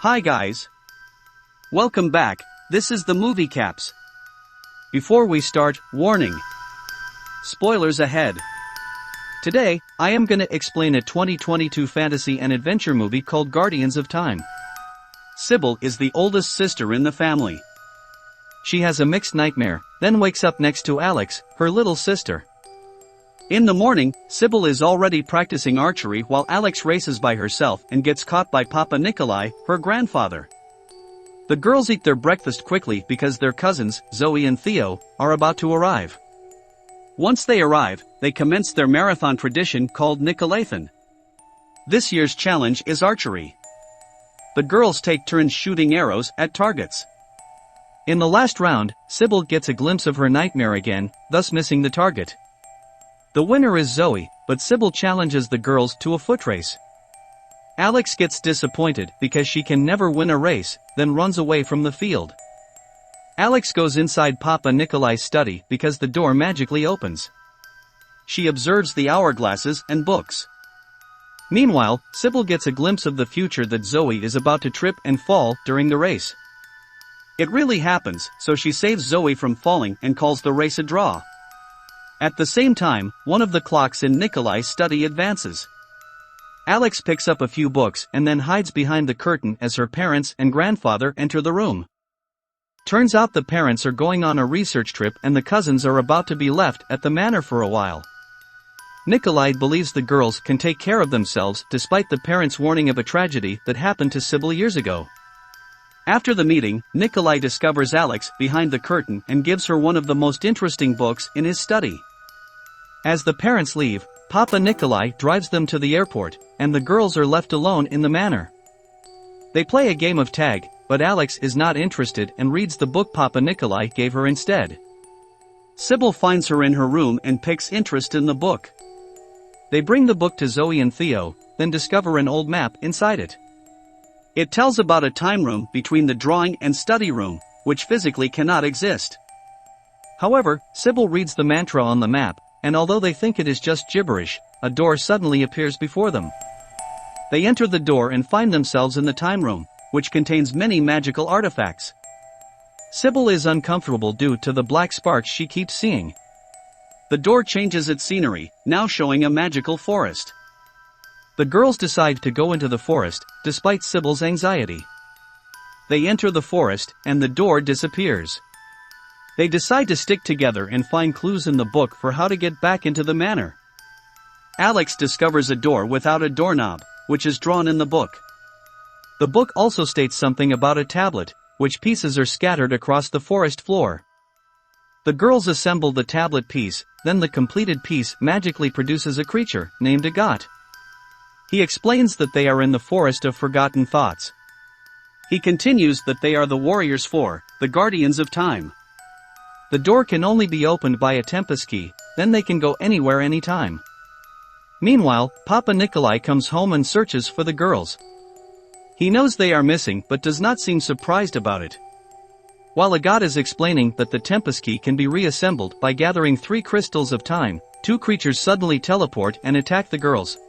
Hi guys. Welcome back, this is the Movie Caps. Before we start, warning. Spoilers ahead. Today, I am gonna explain a 2022 fantasy and adventure movie called Guardians of Time. Sybil is the oldest sister in the family. She has a mixed nightmare, then wakes up next to Alex, her little sister. In the morning, Sybil is already practicing archery while Alex races by herself and gets caught by Papa Nikolai, her grandfather. The girls eat their breakfast quickly because their cousins, Zoe and Theo, are about to arrive. Once they arrive, they commence their marathon tradition called Nicolathan. This year's challenge is archery. The girls take turns shooting arrows at targets. In the last round, Sybil gets a glimpse of her nightmare again, thus missing the target. The winner is Zoe, but Sybil challenges the girls to a foot race. Alex gets disappointed because she can never win a race, then runs away from the field. Alex goes inside Papa Nikolai's study because the door magically opens. She observes the hourglasses and books. Meanwhile, Sybil gets a glimpse of the future that Zoe is about to trip and fall during the race. It really happens, so she saves Zoe from falling and calls the race a draw. At the same time, one of the clocks in Nikolai's study advances. Alex picks up a few books and then hides behind the curtain as her parents and grandfather enter the room. Turns out the parents are going on a research trip and the cousins are about to be left at the manor for a while. Nikolai believes the girls can take care of themselves despite the parents' warning of a tragedy that happened to Sybil years ago. After the meeting, Nikolai discovers Alex behind the curtain and gives her one of the most interesting books in his study. As the parents leave, Papa Nikolai drives them to the airport, and the girls are left alone in the manor. They play a game of tag, but Alex is not interested and reads the book Papa Nikolai gave her instead. Sybil finds her in her room and picks interest in the book. They bring the book to Zoe and Theo, then discover an old map inside it. It tells about a time room between the drawing and study room, which physically cannot exist. However, Sybil reads the mantra on the map, and although they think it is just gibberish, a door suddenly appears before them. They enter the door and find themselves in the time room, which contains many magical artifacts. Sybil is uncomfortable due to the black sparks she keeps seeing. The door changes its scenery, now showing a magical forest. The girls decide to go into the forest, despite Sybil's anxiety. They enter the forest, and the door disappears. They decide to stick together and find clues in the book for how to get back into the manor. Alex discovers a door without a doorknob, which is drawn in the book. The book also states something about a tablet, which pieces are scattered across the forest floor. The girls assemble the tablet piece, then the completed piece magically produces a creature, named Agat. He explains that they are in the forest of forgotten thoughts. He continues that they are the warriors for the Guardians of Time. The door can only be opened by a Tempest key, then they can go anywhere anytime. Meanwhile, Papa Nikolai comes home and searches for the girls. He knows they are missing but does not seem surprised about it. While Agat is explaining that the Tempest key can be reassembled by gathering 3 crystals of time, 2 creatures suddenly teleport and attack the girls.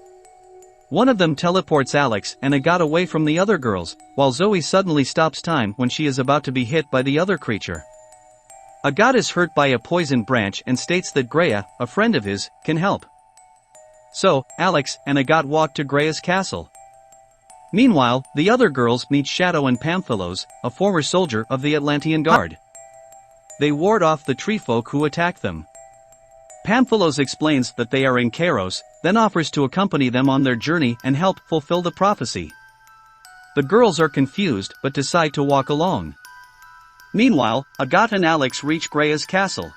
One of them teleports Alex and Agat away from the other girls, while Zoe suddenly stops time when she is about to be hit by the other creature. Agat is hurt by a poison branch and states that Greya, a friend of his, can help. So, Alex and Agat walk to Greya's castle. Meanwhile, the other girls meet Shadow and Pamphilos, a former soldier of the Atlantean Guard. They ward off the tree folk who attack them. Pamphilos explains that they are in Kairos, then offers to accompany them on their journey and help fulfill the prophecy. The girls are confused but decide to walk alone. Meanwhile, Agat and Alex reach Greya's castle.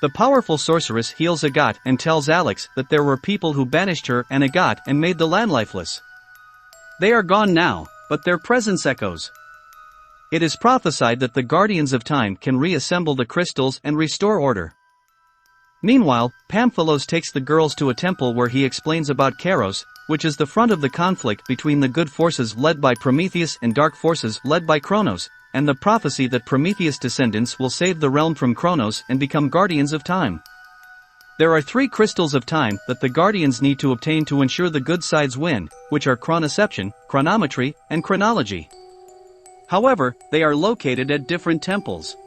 The powerful sorceress heals Agat and tells Alex that there were people who banished her and Agat and made the land lifeless. They are gone now, but their presence echoes. It is prophesied that the Guardians of Time can reassemble the crystals and restore order. Meanwhile, Pamphilos takes the girls to a temple where he explains about Kairos, which is the front of the conflict between the good forces led by Prometheus and dark forces led by Kronos, and the prophecy that Prometheus' descendants will save the realm from Kronos and become guardians of time. There are 3 crystals of time that the Guardians need to obtain to ensure the good sides win, which are chronoception, chronometry, and chronology. However, they are located at different temples.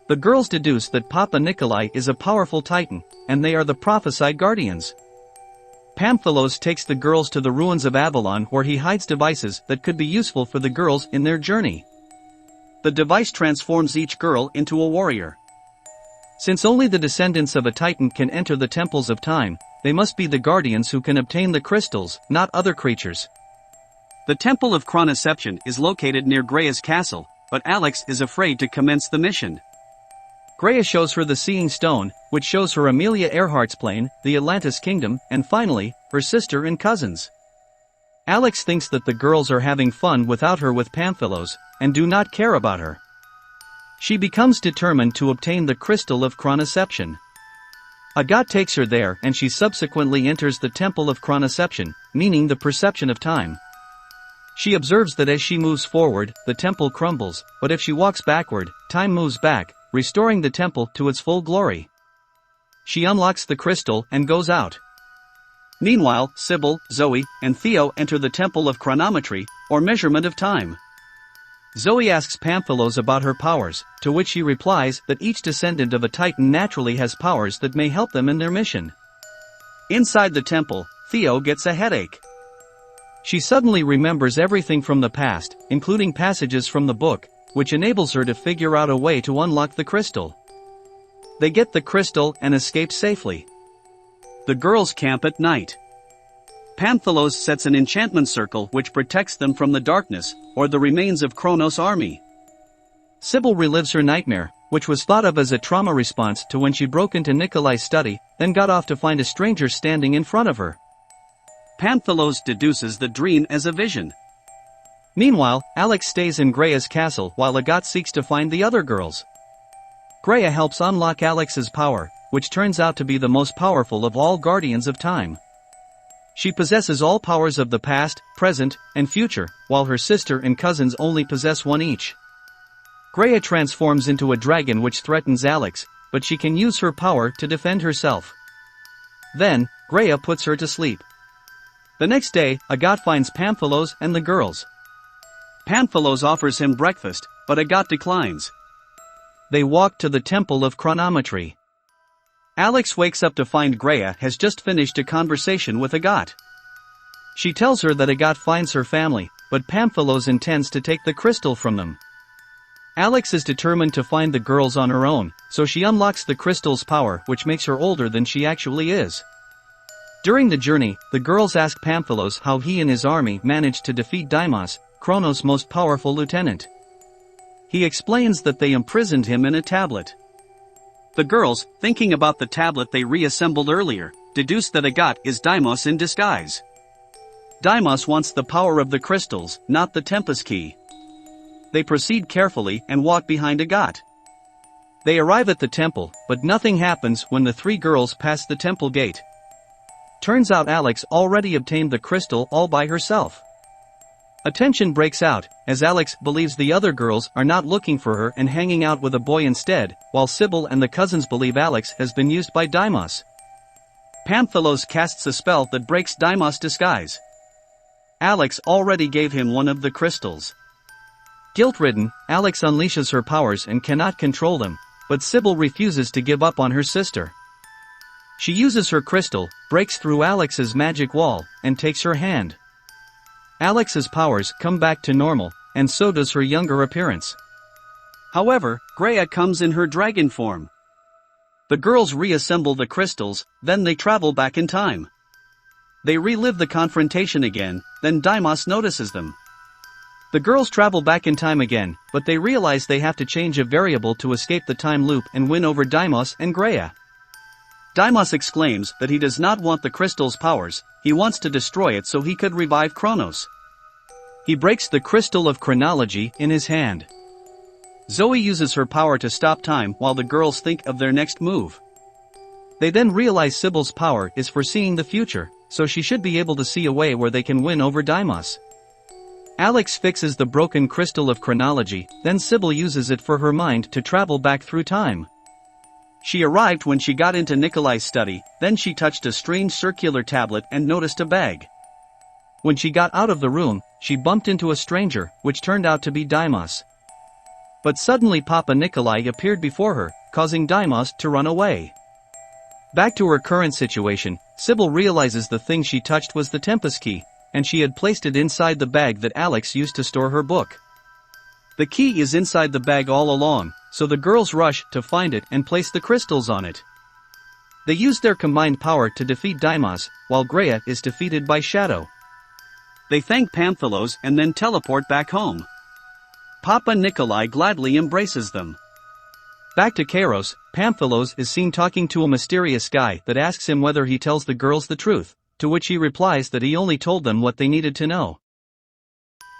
The girls deduce that Papa Nikolai is a powerful titan, and they are the prophesied guardians. Pamphilos takes the girls to the ruins of Avalon where he hides devices that could be useful for the girls in their journey. The device transforms each girl into a warrior. Since only the descendants of a titan can enter the temples of time, they must be the guardians who can obtain the crystals, not other creatures. The Temple of Chronoception is located near Grea's castle, but Alex is afraid to commence the mission. Grea shows her the Seeing Stone, which shows her Amelia Earhart's plane, the Atlantis Kingdom, and finally, her sister and cousins. Alex thinks that the girls are having fun without her with Pamphilos, and do not care about her. She becomes determined to obtain the crystal of chronoception. Agat takes her there and she subsequently enters the Temple of Chronoception, meaning the perception of time. She observes that as she moves forward, the temple crumbles, but if she walks backward, time moves back, restoring the temple to its full glory. She unlocks the crystal and goes out. Meanwhile, Sybil, Zoe, and Theo enter the Temple of Chronometry, or measurement of time. Zoe asks Pamphilos about her powers, to which he replies that each descendant of a titan naturally has powers that may help them in their mission. Inside the temple, Theo gets a headache. She suddenly remembers everything from the past, including passages from the book, which enables her to figure out a way to unlock the crystal. They get the crystal and escape safely. The girls camp at night. Pamphilos sets an enchantment circle which protects them from the darkness, or the remains of Kronos' army. Sybil relives her nightmare, which was thought of as a trauma response to when she broke into Nikolai's study, then got off to find a stranger standing in front of her. Pamphilos deduces the dream as a vision. Meanwhile, Alex stays in Grea's castle while Agat seeks to find the other girls. Grea helps unlock Alex's power, which turns out to be the most powerful of all guardians of time. She possesses all powers of the past, present, and future, while her sister and cousins only possess one each. Grea transforms into a dragon which threatens Alex, but she can use her power to defend herself. Then, Grea puts her to sleep. The next day, Agat finds Pamphilos and the girls. Pamphilos offers him breakfast, but Agat declines. They walk to the Temple of Chronometry. Alex wakes up to find Grea has just finished a conversation with Agat. She tells her that Agat finds her family, but Pamphilos intends to take the crystal from them. Alex is determined to find the girls on her own, so she unlocks the crystal's power, which makes her older than she actually is. During the journey, the girls ask Pamphilos how he and his army managed to defeat Deimos, Kronos' most powerful lieutenant. He explains that they imprisoned him in a tablet. The girls, thinking about the tablet they reassembled earlier, deduce that Agat is Deimos in disguise. Deimos wants the power of the crystals, not the Tempest key. They proceed carefully and walk behind Agat. They arrive at the temple, but nothing happens when the 3 girls pass the temple gate. Turns out Alex already obtained the crystal all by herself. A tension breaks out, as Alex believes the other girls are not looking for her and hanging out with a boy instead, while Sybil and the cousins believe Alex has been used by Deimos. Pamphilos casts a spell that breaks Deimos' disguise. Alex already gave him one of the crystals. Guilt-ridden, Alex unleashes her powers and cannot control them, but Sybil refuses to give up on her sister. She uses her crystal, breaks through Alex's magic wall, and takes her hand. Alex's powers come back to normal, and so does her younger appearance. However, Grea comes in her dragon form. The girls reassemble the crystals, then they travel back in time. They relive the confrontation again, then Deimos notices them. The girls travel back in time again, but they realize they have to change a variable to escape the time loop and win over Deimos and Grea. Deimos exclaims that he does not want the crystal's powers, he wants to destroy it so he could revive Kronos. He breaks the crystal of chronology in his hand. Zoe uses her power to stop time while the girls think of their next move. They then realize Sybil's power is foreseeing the future, so she should be able to see a way where they can win over Deimos. Alex fixes the broken crystal of chronology, then Sybil uses it for her mind to travel back through time. She arrived when she got into Nikolai's study, then she touched a strange circular tablet and noticed a bag. When she got out of the room, she bumped into a stranger, which turned out to be Dimos. But suddenly Papa Nikolai appeared before her, causing Dimos to run away. Back to her current situation, Sybil realizes the thing she touched was the Tempest key, and she had placed it inside the bag that Alex used to store her book. The key is inside the bag all along, so the girls rush to find it and place the crystals on it. They use their combined power to defeat Dimos, while Greya is defeated by Shadow. They thank Pamphilos and then teleport back home. Papa Nikolai gladly embraces them. Back to Kairos, Pamphilos is seen talking to a mysterious guy that asks him whether he tells the girls the truth, to which he replies that he only told them what they needed to know.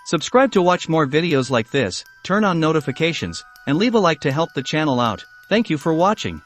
Subscribe to watch more videos like this, turn on notifications, and leave a like to help the channel out. Thank you for watching.